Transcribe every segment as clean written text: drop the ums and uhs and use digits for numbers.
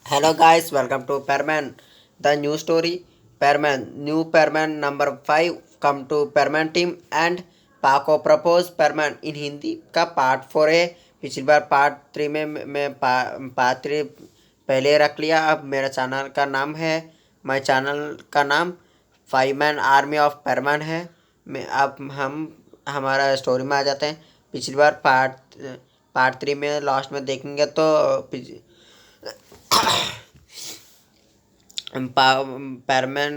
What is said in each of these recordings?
Hello guys, welcome to Perman. The new story, Perman. New Perman number 5 come to Perman team and पाको propose Parman इन हिंदी का part 4 है। पिछली बार part 3 में मैं part 3 पहले रख लिया। अब मेरा चैनल का नाम है माय चैनल का नाम 5 मैन आर्मी ऑफ परमान है। मैं अब हम हमारा स्टोरी में आ जाते हैं। पिछली बार पार्ट 3 में लास्ट में देखेंगे तो पैरमैन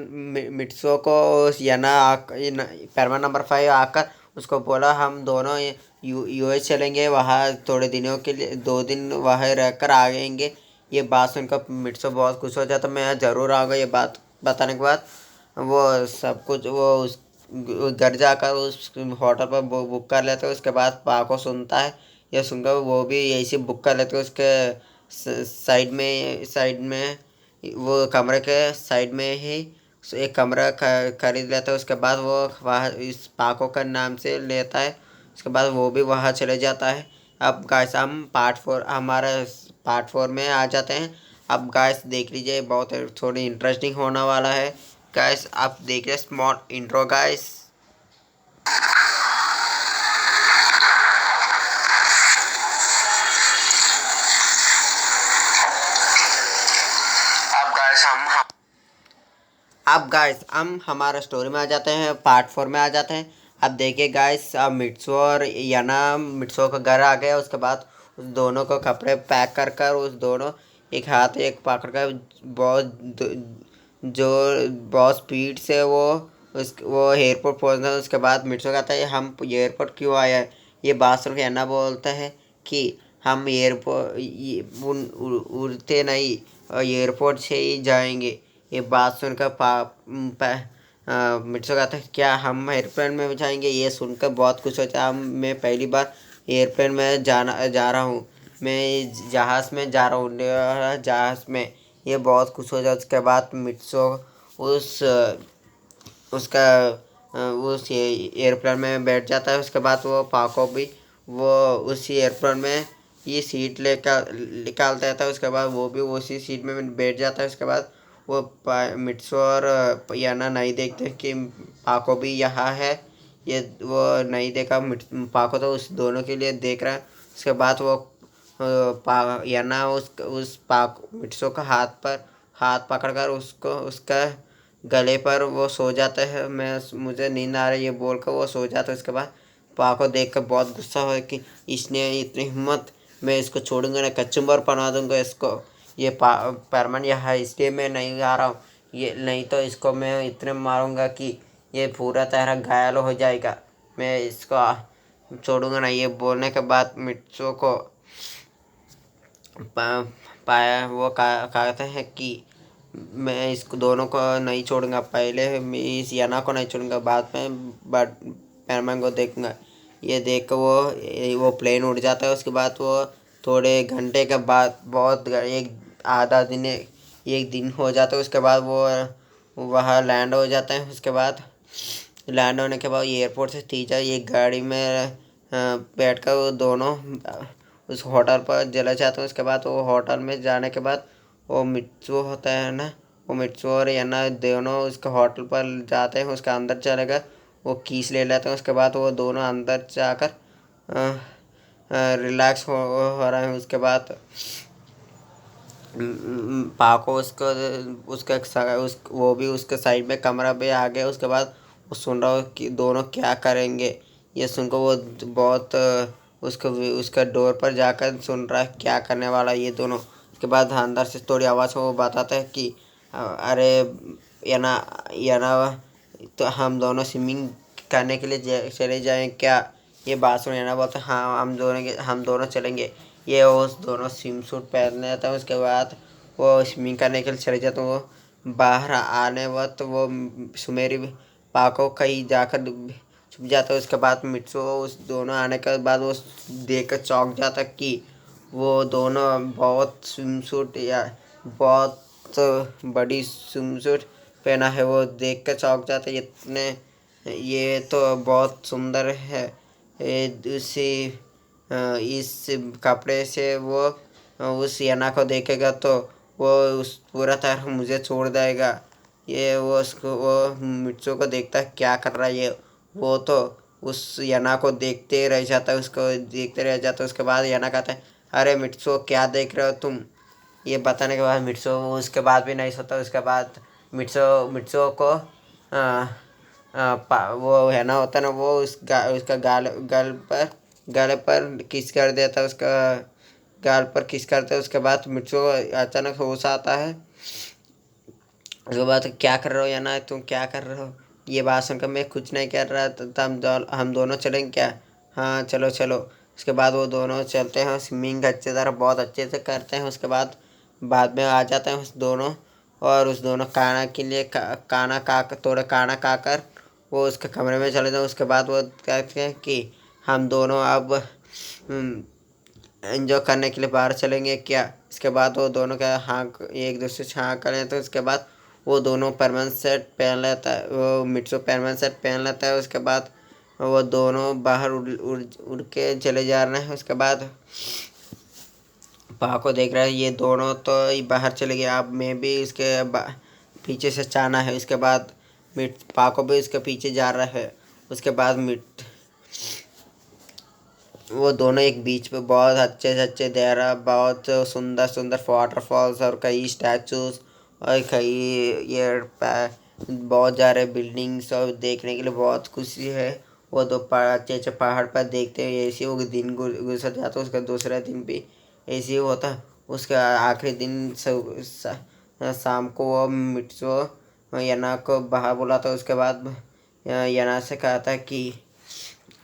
मिट्सो को याना पैरमैन नंबर 5 आकर उसको बोला हम दोनों यूएस चलेंगे, वहाँ थोड़े दिनों के लिए 2 दिन वहाँ रहकर आएंगे। ये बात सुनकर मिट्सो बहुत खुश हो जाता, मैं ज़रूर आऊँगा। ये बात बताने के बाद वो सब कुछ वो उस घर जाकर उस होटल पर बुक कर लेते। उसके बाद पाको सुनता है, यह सुनकर वो भी ऐसे बुक कर लेते। उसके साइड में वो कमरे के साइड में ही एक कमरा खरीद लेता है। उसके बाद वो वहाँ इस पाको का नाम से लेता है। उसके बाद वो भी वहाँ चले जाता है। अब गाइस हम पार्ट 4 में आ जाते हैं। अब गाइस देख लीजिए, बहुत थोड़ी इंटरेस्टिंग होने वाला है। गाइस आप देख रहे स्मॉल इंट्रो गाइस। अब गाइस हम हमारा स्टोरी में आ जाते हैं, पार्ट 4 में आ जाते हैं। अब देखिए गाइस, अब मिट्सो और याना मिट्सो का घर आ गया। उसके बाद उस दोनों को कपड़े पैक कर कर उस दोनों एक हाथ एक पकड़ कर बहुत स्पीड से वो एयरपोर्ट पहुंचना। उसके बाद मिट्सो कहता है हम एयरपोर्ट क्यों आया है। ये बात सुन के याना बोलता है कि हम एयरपोर्ट उड़ते नहीं, एयरपोर्ट से ही जाएंगे। ये बात सुनकर मिट्सो कहता है क्या हम एयरप्लेन में जाएंगे। ये सुनकर बहुत खुश होता है, मैं पहली बार एयरप्लेन में जा रहा हूँ, मैं जहाज़ में जा रहा हूँ, जहाज़ में। ये बहुत खुश हो जाता। उसके बाद मिट्सो उस उसका उस एयरप्लेन में बैठ जाता है। उसके बाद वो पाको भी वो उसी एयरप्लेन में ये सीट लेकर निकालता रहता है। उसके बाद वो भी उसी सीट में बैठ जाता है। उसके बाद वो मिट्सो और याना नहीं देखते कि पाको भी यहाँ है। ये वो नहीं देखा, पाको तो उस दोनों के लिए देख रहा है। उसके बाद वो याना उस मिट्सो का हाथ पकड़कर उसको उसका गले पर वो सो जाता है। मुझे नींद आ रही है ये बोलकर वो सो जाता है। उसके बाद पाको देखकर बहुत गुस्सा हो कि इसने इतनी हिम्मत, मैं इसको छोड़ूंगा ना, कचुम्बर बना दूंगा इसको। ये परमान यहाँ इसलिए मैं नहीं आ रहा हूँ, ये नहीं तो इसको मैं इतने मारूंगा कि ये पूरा तरह घायल हो जाएगा, मैं इसको छोड़ूंगा ना। ये बोलने के बाद मिट्सो को पाया वो कहते हैं कि मैं इसको दोनों को नहीं छोड़ूंगा, पहले मैं इस याना को नहीं छोड़ूंगा, बाद में बट पैरमैन को देखूंगा। ये देख कर वो प्लेन उड़ जाता है। उसके बाद वो थोड़े घंटे के बाद बहुत एक आधा दिन एक दिन हो जाता है। उसके बाद वो वहाँ लैंड हो जाता है। उसके बाद लैंड होने के बाद एयरपोर्ट से सीधा एक गाड़ी में बैठ कर वो दोनों उस होटल पर चले जाते हैं। उसके बाद वो होटल में जाने के बाद वो मिट्सू होता है ना, वो मिट्सू और याना दोनों उसके होटल पर जाते हैं। उसके अंदर चले गए, वो कीस ले लेते हैं। उसके बाद वो दोनों अंदर जाकर रिलैक्स हो रहे हैं। उसके बाद पाको वो भी उसके साइड में कमरा पे आ गया। उसके बाद वो सुन रहा हो कि दोनों क्या करेंगे। ये सुनकर वो बहुत उसका डोर पर जाकर सुन रहा है क्या करने वाला ये दोनों। उसके बाद अंदर से थोड़ी आवाज़ में वो बताता है कि अरे याना याना तो हम दोनों स्विमिंग करने के लिए चले जाएं क्या। ये बात सुन याना बोलते हाँ हम दोनों चलेंगे। ये वो दोनों स्विम सूट पहन लेते हैं। उसके बाद वो स्विमिंग करने के लिए चले जाते हैं। वो बाहर आने वक्त वो सुमेरी पाको कहीं जाकर छुप जाता है। उसके बाद मिट्सू उस दोनों आने के बाद वो देख कर चौंक जाता कि वो दोनों बहुत स्विम सूट या बहुत बड़ी स्विम सूट पहना है। वो देख कर चौंक जाता है, इतने ये तो बहुत सुंदर है। इस कपड़े से वो उस याना को देखेगा तो वो उस पूरा तरह मुझे छोड़ देगा। ये वो मित्सो को देखता है क्या कर रहा है ये। वो तो उस याना को देखते रह जाता है, उसको देखते रह जाता है। उसके बाद याना कहता है, अरे मित्सो क्या देख रहे हो तुम। ये बताने के बाद मित्सो उसके बाद भी नहीं सोता। उसके बाद मित्सो को वो है ना होता ना, वो उसका गाल पर किस कर देता है, उसका गाल पर किस करता है। उसके बाद मिर्चो को अचानक होश आता है। उसके बाद क्या कर रहे हो या ना, तुम क्या कर रहे हो। ये बात सुनकर मैं कुछ नहीं कर रहा था, हम दोनों चलेंगे क्या। हाँ चलो चलो। उसके बाद वो दोनों चलते हैं, स्विमिंग अच्छे तरह बहुत अच्छे से करते हैं। उसके बाद में आ जाते हैं उस दोनों, और उस दोनों खाना के लिए खाना खा थोड़ा खाना खाकर वो उसके कमरे में चले जाते। उसके बाद वो कहते हैं कि हम दोनों अब एंजॉय करने के लिए बाहर चलेंगे क्या। इसके बाद वो दोनों का हाँ एक दूसरे से हाँ करें। तो उसके बाद वो दोनों परमानेंट सेट पहन लेता है, वो मिट्सो परमानेंट सेट पहन लेता है। उसके बाद वो दोनों बाहर उड़ के चले जा रहे हैं। उसके बाद पा को देख रहा है, ये दोनों तो बाहर चले गए, अब मैं भी इसके पीछे से जाना है। उसके बाद पा को भी उसके पीछे जा रहा है। उसके बाद वो दोनों एक बीच पे बहुत अच्छे से अच्छे देरा, बहुत सुंदर सुंदर वाटरफॉल्स और कई स्टैचूज और कई ये बहुत ज़्यादा बिल्डिंग्स और देखने के लिए बहुत खुशी है। वो दो अच्छे अच्छे पहाड़ पर देखते हैं। ऐसे वो दिन गुजर जाता है। उसका दूसरा दिन भी ऐसे ही होता। उसका आखिरी दिन शाम को वो मिट्सो याना को बाहर बुलाता। उसके बाद याना से कहता है कि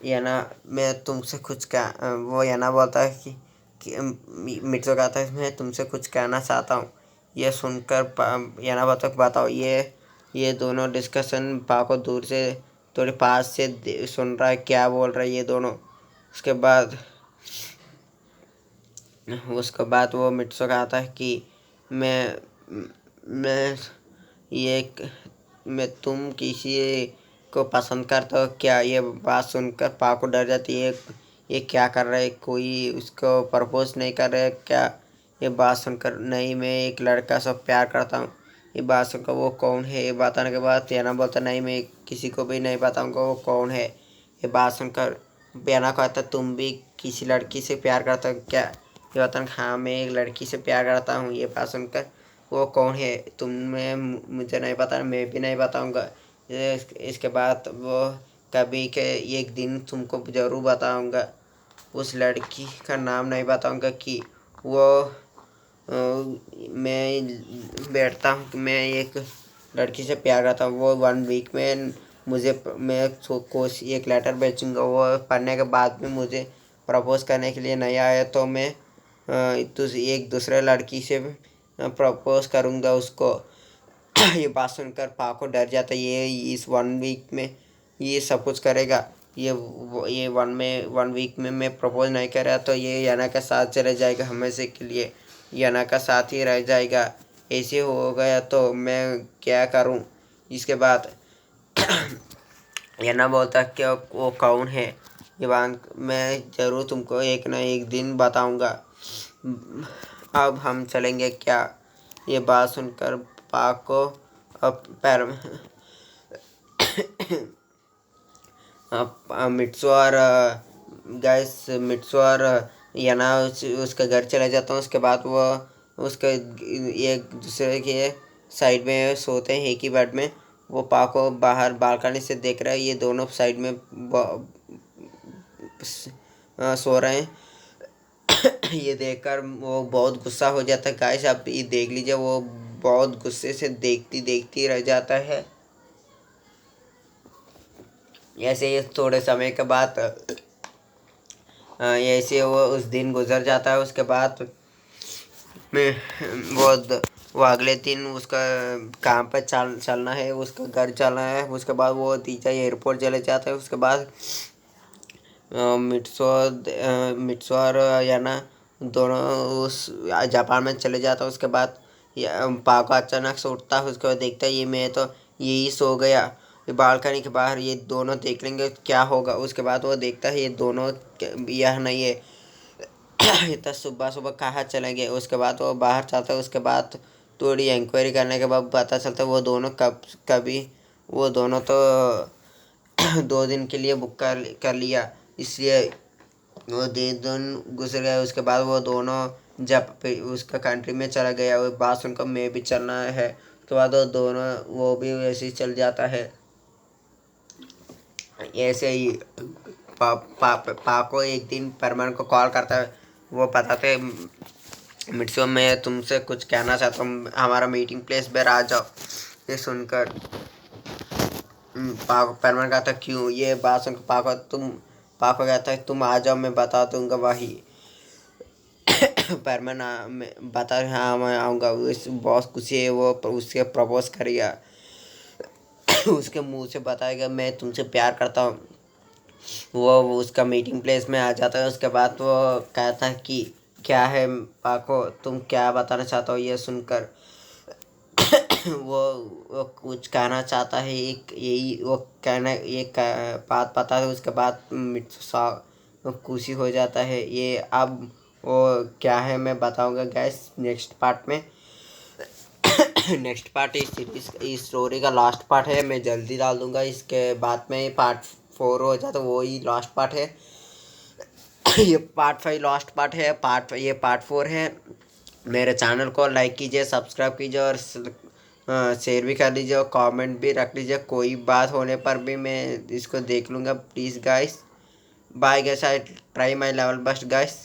याना मैं तुमसे कुछ कह वो याना बोलता है कि मिर्जो कहता है मैं तुमसे कुछ कहना चाहता हूँ। ये सुनकर याना बताओ। ये दोनों डिस्कशन पा को दूर से थोड़े पास से सुन रहा है, क्या बोल रहा है ये दोनों। उसके बाद वो मिर्जो कहता है कि मैं ये मैं तुम किसी को पसंद करते हो क्या। ये बात सुनकर पा को डर जाती है, ये क्या कर रहा है, कोई उसको प्रपोज नहीं कर रहा है क्या। ये बात सुनकर नहीं, मैं एक लड़का से प्यार करता हूँ। ये बात सुनकर वो कौन है, ये बताने के बाद याना बोलता नहीं मैं किसी को भी नहीं बताऊँगा वो कौन है। ये बात सुनकर याना कहता तुम भी किसी लड़की से प्यार करते हो क्या। ये बताना हाँ मैं एक लड़की से प्यार करता हूँ। ये बात सुनकर वो कौन है तुम्हें मुझे नहीं पता, मैं भी नहीं बताऊँगा। इसके बाद वो कभी के एक दिन तुमको ज़रूर बताऊँगा। उस लड़की का नाम नहीं बताऊँगा कि वो मैं बैठता हूँ कि मैं एक लड़की से प्यार करता हूँ। वो 1 वीक में मैं एक लेटर भेजूँगा। वो पढ़ने के बाद में मुझे प्रपोज करने के लिए नहीं आया तो मैं एक दूसरे लड़की से प्रपोज करूँगा उसको। ये बात सुनकर पाको डर जाता है, ये इस 1 वीक में ये सब कुछ करेगा। ये 1 वीक में मैं प्रपोज नहीं कर रहा तो ये याना का साथ चले जाएगा हमेशा के लिए, याना का साथ ही रह जाएगा। ऐसे हो गया तो मैं क्या करूं। इसके बाद याना बोलता कि वो कौन है। ये बात मैं ज़रूर तुमको एक ना एक दिन बताऊंगा। अब हम चलेंगे क्या। ये बात सुनकर पाको अब पैर मिट्सो और मिट्सो और याना उसका घर चला जाता हूँ। उसके बाद वो उसके एक दूसरे के साइड में सोते हैं एक ही बेड में। वो पाको बाहर बालकनी से देख रहा है, ये दोनों साइड में सो रहे हैं। ये देखकर वो बहुत गुस्सा हो जाता है। गाइस आप ये देख लीजिए, वो बहुत गुस्से से देखती देखती रह जाता है। ऐसे ही थोड़े समय के बाद ऐसे वो उस दिन गुजर जाता है। उसके बाद में वो अगले दिन उसका काम पर चलना है, उसका घर चलना है। उसके बाद वो तीजा एयरपोर्ट चले जाता है। उसके बाद मिट्सो और याना दोनों उस जापान में चले जाता है। उसके बाद पाको अचानक से उठता है। उसके बाद देखता है ये मैं तो यही सो गया। बालकनी के बाहर ये दोनों देख लेंगे क्या होगा। उसके बाद वो देखता है ये दोनों यह नहीं है, इतना सुबह सुबह कहाँ चलेंगे। उसके बाद वो बाहर जाता है। उसके बाद थोड़ी इंक्वायरी करने के बाद पता चलता है वो दोनों कभी वो दोनों तो 2 दिन के लिए बुक कर लिया, इसलिए वो 2 दिन गुजर गए। उसके बाद वो दोनों जब उसका कंट्री में चला गया, वो बात सुनकर मैं भी चलना है। उसके बाद वो दोनों वो भी वैसे ही चल जाता है। ऐसे ही पा को एक दिन परमान को कॉल करता है। वो बताते मिट्सो, मैं तुमसे कुछ कहना चाहता हूँ, हमारा मीटिंग प्लेस पर आ जाओ। ये सुनकर पाको परमान कहता क्यों। ये बात सुनकर पाको कहता है तुम आ जाओ, मैं बता दूंगा वही। परमान बता हाँ मैं आऊँगा। उस बॉस खुशी है, वो उसके प्रपोज करेगा। उसके मुंह से बताएगा मैं तुमसे प्यार करता हूँ। वो उसका मीटिंग प्लेस में आ जाता है। उसके बाद वो कहता है कि क्या है पाको, तुम क्या बताना चाहते हो। ये सुनकर वो कुछ कहना चाहता है, एक यही वो कहना एक बात पता है। उसके बाद मित्सुसा खुशी हो जाता है। ये अब वो क्या है मैं बताऊंगा गैस नेक्स्ट पार्ट में। नेक्स्ट पार्ट इस सीरीज इस स्टोरी का लास्ट पार्ट है, मैं जल्दी डाल दूंगा। इसके बाद में पार्ट 4 हो जाता, वो ही लास्ट पार्ट है। ये पार्ट 5 लास्ट पार्ट है। ये पार्ट 4 है। मेरे चैनल को लाइक कीजिए, सब्सक्राइब कीजिए और शेयर भी कर लीजिए और कमेंट भी रख लीजिए। कोई बात होने पर भी मैं इसको देख लूँगा। Please guys, bye guys, I try my level best guys.